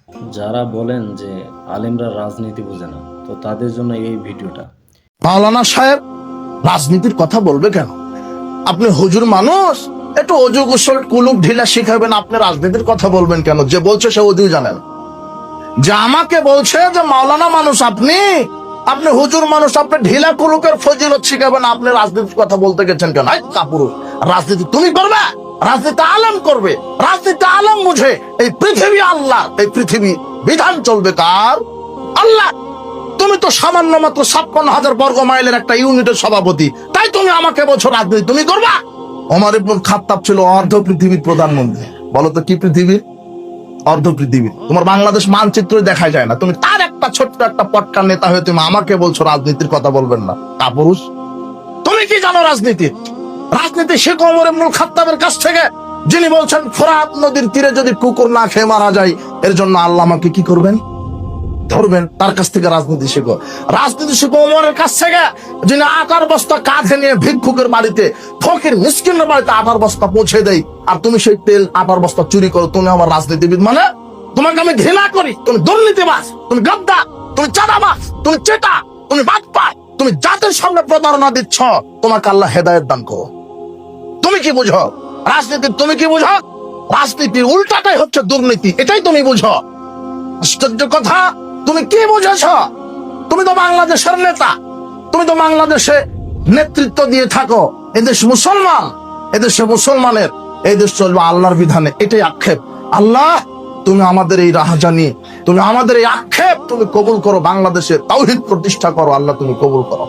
যারা বলেন যে আলেমরা রাজনীতি বোঝে না, তো তাদের জন্য এই ভিডিওটা। মাওলানা সাহেব রাজনীতির কথা বলবে কেন? আপনি হুজুর মানুষ, একটু অজু গোসল কুলুপ ঢিলা শিখাবেন, আপনি রাজনীতির কথা বলবেন কেন? যে বলছে সে অজু জানেন, যে আমাকে বলছে যে মাওলানা মানুষ আপনি, আপনি হুজুর মানুষ, আপনি ঢিলা কুলুপের ফজিলত শিখাবেন, আপনি রাজনীতির কথা বলতে গেছেন কেন? কাপুরুষ, রাজনীতি তুমি করবে? রাজনীতি আলেম করবে, রাজনীতি আলেম বুঝে। এই পৃথিবী আল্লাহ, এই পৃথিবী বিধান চলবে কার? আল্লাহ। তুমি তো সামান্য মাত্র 56,000 বর্গ মাইলের একটা ইউনিটের সভাপতি, তাই তুমি আমাকে বলছো রাজনীতি তুমি করবা? ওমর ইবনে খাত্তাব ছিল অর্ধ পৃথিবীর প্রধানমন্ত্রী। বলো তো কি পৃথিবীর? অর্ধ পৃথিবী। তোমার বাংলাদেশ মানচিত্র দেখা যায় না, তুমি তার একটা ছোট্ট একটা পটকা নেতা হয়ে তুমি আমাকে বলছো রাজনীতির কথা বলবেন না? কাপুরুষ, তুমি কি জানো রাজনীতি? রাজনীতি শেখো ওমর ইবনে খাত্তাবের কাছ থেকে, যিনি বলছেন ফোরাত নদীর তীরে যদি কুকুর না খেয়ে মারা যায়, এর জন্য আল্লাহ আমাকে কি করবেন? ধরবেন। তার কাছ থেকে রাজনীতি শেখো। রাজনীতি শেখো ওমরের কাছ থেকে, যিনি আটার বস্তা কাঁধে নিয়ে ভিক্ষুকের বাড়িতে, ফকির মিসকিনের বাড়িতে আটার বস্তা পৌঁছে দেয়, আর তুমি সেই তেল আটার বস্তা চুরি করো। তুমি আমার রাজনীতিবিদ মানে? তোমাকে আমি ঘৃণা করি। তুমি দুর্নীতিবাজ, তুমি গদ্দা, তুমি চাঁদাবাজ, তুমি চেটা, তুমি বাটপার, তুমি জাতির সামনে প্রতারণা দিচ্ছ। তোমাকে আল্লাহ হেদায়েত দান করো। তুমি কি বুঝো রাজনীতি? তুমি কি বুঝো? রাজনীতির উল্টাটাই হচ্ছে দুর্নীতি, এটাই তুমি বুঝো। আশ্চর্য কথা, তুমি কি বুঝেছ? তুমি তো বাংলাদেশের নেতা, তুমি তো বাংলাদেশে নেতৃত্ব দিয়ে থাকো। এদেশ মুসলমান, এদেশে মুসলমানের, এই দেশ চলবে আল্লাহর বিধানে, এটাই আক্ষেপ। আল্লাহ, তুমি আমাদের এই রাহজানি, তুমি আমাদের এই আক্ষেপ তুমি কবুল করো। বাংলাদেশে তাওহীদ প্রতিষ্ঠা করো আল্লাহ, তুমি কবুল করো।